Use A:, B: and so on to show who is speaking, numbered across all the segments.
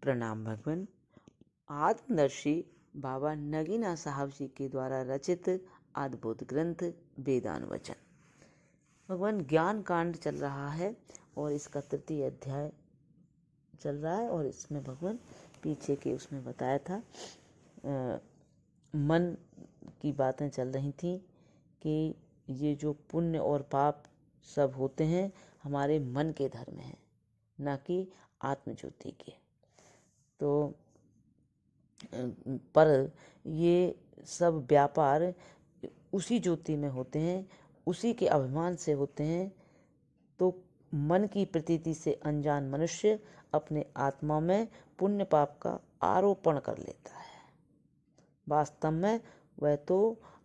A: प्रणाम भगवान। आत्मदर्शी बाबा नगीना साहब जी के द्वारा रचित अद्भुत ग्रंथ वेदान वचन। भगवान ज्ञान कांड चल रहा है और इसका तृतीय अध्याय चल रहा है और इसमें भगवान पीछे के उसमें बताया था मन की बातें चल रही थी कि ये जो पुण्य और पाप सब होते हैं हमारे मन के धर्म हैं, न कि आत्मज्योति के। तो पर ये सब व्यापार उसी ज्योति में होते हैं, उसी के अभिमान से होते हैं। तो मन की प्रतीति से अनजान मनुष्य अपने आत्मा में पुण्य पाप का आरोपण कर लेता है। वास्तव में वह तो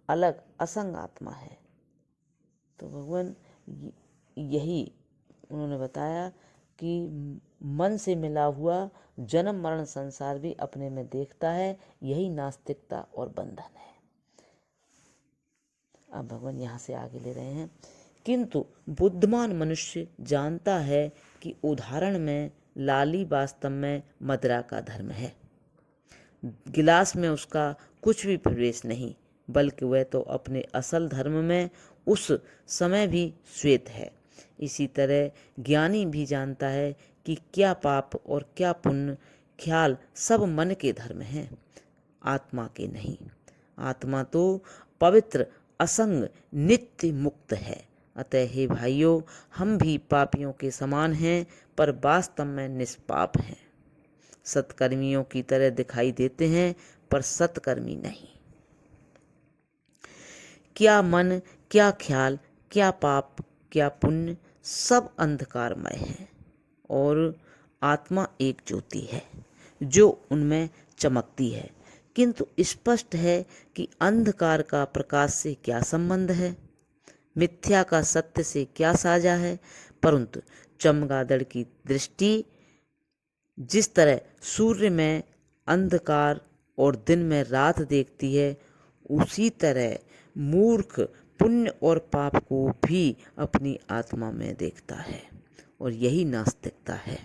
A: अलग असंग आत्मा है। तो भगवान यही उन्होंने बताया कि मन से मिला हुआ जन्म मरण संसार भी अपने में देखता है, यही नास्तिकता और बंधन है। अब भगवान यहाँ से आगे ले रहे हैं, किंतु बुद्धिमान मनुष्य जानता है कि उदाहरण में लाली वास्तव में मदिरा का धर्म है। गिलास में उसका कुछ भी प्रवेश नहीं, बल्कि वह तो अपने असल धर्म में उस समय भी श्वेत है। इसी तरह ज्ञानी भी जानता है कि क्या पाप और क्या पुण्य ख्याल सब मन के धर्म हैं, आत्मा के नहीं। आत्मा तो पवित्र असंग नित्य मुक्त है। अतः हे भाइयों, हम भी पापियों के समान हैं, पर वास्तव में निष्पाप हैं। सत्कर्मियों की तरह दिखाई देते हैं, पर सत्कर्मी नहीं। क्या मन, क्या ख्याल, क्या पाप, क्या पुण्य, सब अंधकारमय है और आत्मा एक ज्योति है जो उनमें चमकती है। किंतु स्पष्ट है कि अंधकार का प्रकाश से क्या संबंध है, मिथ्या का सत्य से क्या साझा है। परंतु चमगादड़ की दृष्टि जिस तरह सूर्य में अंधकार और दिन में रात देखती है, उसी तरह मूर्ख पुण्य और पाप को भी अपनी आत्मा में देखता है और यही नास्तिकता है।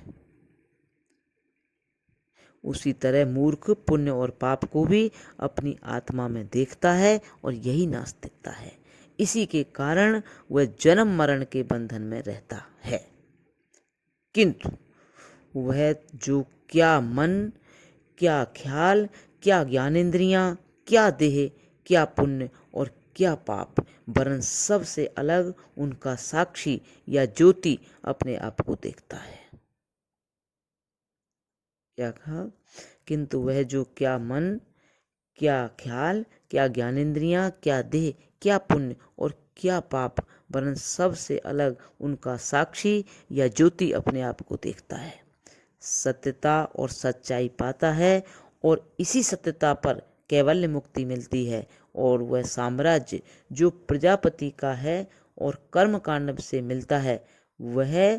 A: उसी तरह मूर्ख पुण्य और पाप को भी अपनी आत्मा में देखता है और यही नास्तिकता है। इसी के कारण वह जन्म मरण के बंधन में रहता है। किंतु वह जो क्या मन, क्या ख्याल, क्या ज्ञानेंद्रियां, क्या देह, क्या पुण्य और क्या पाप, वरन सबसे अलग उनका साक्षी या ज्योति अपने आप को देखता है। क्या कहा? किंतु वह जो क्या मन, क्या ख्याल, क्या ज्ञानेंद्रियां, क्या देह, क्या पुण्य और क्या पाप, वरन सबसे अलग उनका साक्षी या ज्योति अपने आप को देखता है, सत्यता और सच्चाई पाता है और इसी सत्यता पर कैवल्य मुक्ति मिलती है। और वह साम्राज्य जो प्रजापति का है और कर्मकांड से मिलता है, वह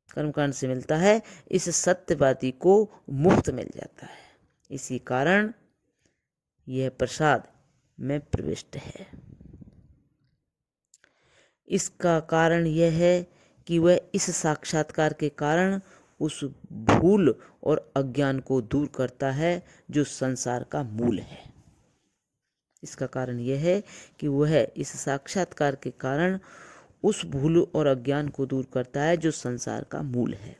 A: कर्मकांड से मिलता है, इस सत्यवादी को मुफ्त मिल जाता है। इसी कारण यह प्रसाद में प्रविष्ट है। इसका कारण यह है कि वह इस साक्षात्कार के कारण उस भूल और अज्ञान को दूर करता है जो संसार का मूल है। इसका कारण यह है कि वह इस साक्षात्कार के कारण उस भूल और अज्ञान को दूर करता है जो संसार का मूल है।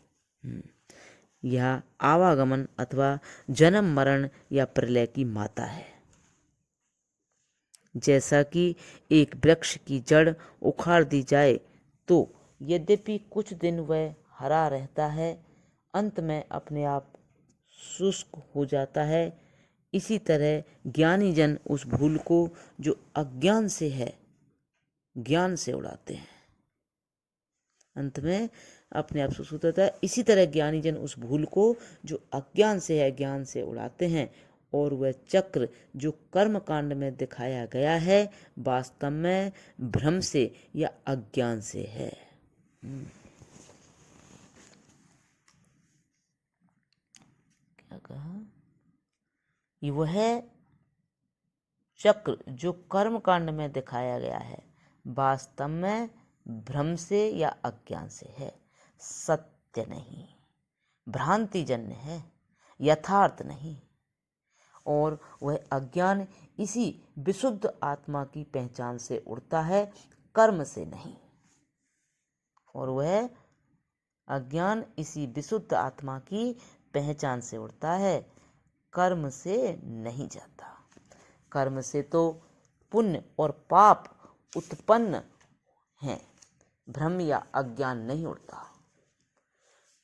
A: यह आवागमन अथवा जन्म मरण या प्रलय की माता है। जैसा कि एक वृक्ष की जड़ उखाड़ दी जाए तो यद्यपि कुछ दिन वह हरा रहता है, अंत में अपने आप शुष्क हो जाता है, इसी तरह ज्ञानी जन उस भूल को जो अज्ञान से है, ज्ञान से उड़ाते हैं, अंत में अपने आप शुष्क होता है। इसी तरह ज्ञानी जन उस भूल को जो अज्ञान से है, ज्ञान से उड़ाते हैं और वह चक्र जो कर्म कांड में दिखाया गया है, वास्तव में भ्रम से या अज्ञान से है। क्या कहा? वह चक्र जो कर्म कांड में दिखाया गया है, वास्तव में भ्रम से या अज्ञान से है, सत्य नहीं। भ्रांतिजन्य है, यथार्थ नहीं। और वह अज्ञान इसी विशुद्ध आत्मा की पहचान से उड़ता है, कर्म से नहीं। और वह अज्ञान इसी विशुद्ध आत्मा की पहचान से उड़ता है, कर्म से नहीं जाता। कर्म से तो पुण्य और पाप उत्पन्न हैं, भ्रम या अज्ञान नहीं उड़ता।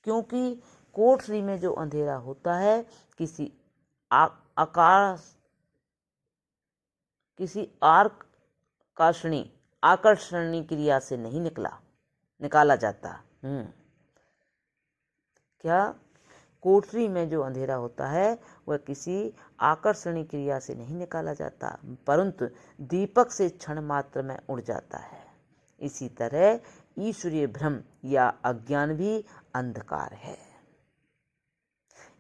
A: क्योंकि कोठरी में जो अंधेरा होता है किसी आकर्षणी क्रिया से नहीं निकाला जाता। क्या? कोठरी में जो अंधेरा होता है वह किसी आकर्षणी क्रिया से नहीं निकाला जाता, परंतु दीपक से क्षण मात्र में उड़ जाता है। इसी तरह ईश्वरीय भ्रम या अज्ञान भी अंधकार है।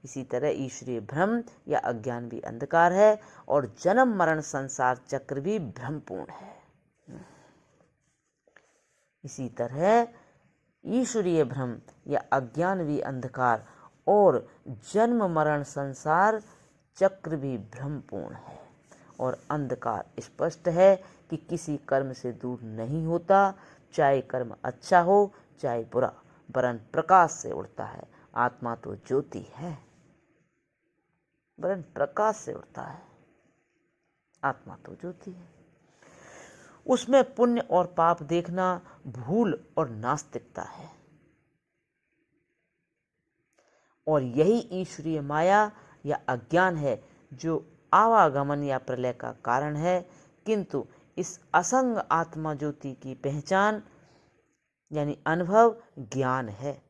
A: इसी तरह ईश्वरीय भ्रम या अज्ञान भी अंधकार है और जन्म मरण संसार चक्र भी भ्रमपूर्ण है। इसी तरह ईश्वरीय भ्रम या अज्ञान भी अंधकार और जन्म मरण संसार चक्र भी भ्रमपूर्ण है। और अंधकार स्पष्ट है कि किसी कर्म से दूर नहीं होता, चाहे कर्म अच्छा हो चाहे बुरा, वरन प्रकाश से उड़ता है। आत्मा तो ज्योति है, वरन प्रकाश से उड़ता है। आत्मा तो ज्योति है। उसमें पुण्य और पाप देखना भूल और नास्तिकता है। और यही ईश्वरीय माया या अज्ञान है जो आवागमन या प्रलय का कारण है। किंतु इस असंग आत्मा ज्योति की पहचान यानी अनुभव ज्ञान है।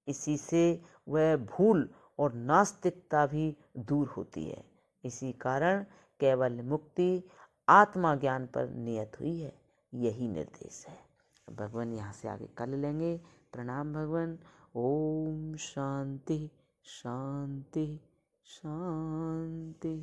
A: इसी से वह भूल और नास्तिकता भी दूर होती है। इसी कारण केवल मुक्ति आत्मा ज्ञान पर नियत हुई है। यही निर्देश है। भगवान यहाँ से आगे कल लेंगे। प्रणाम भगवान। ओम शांति शांति शांति।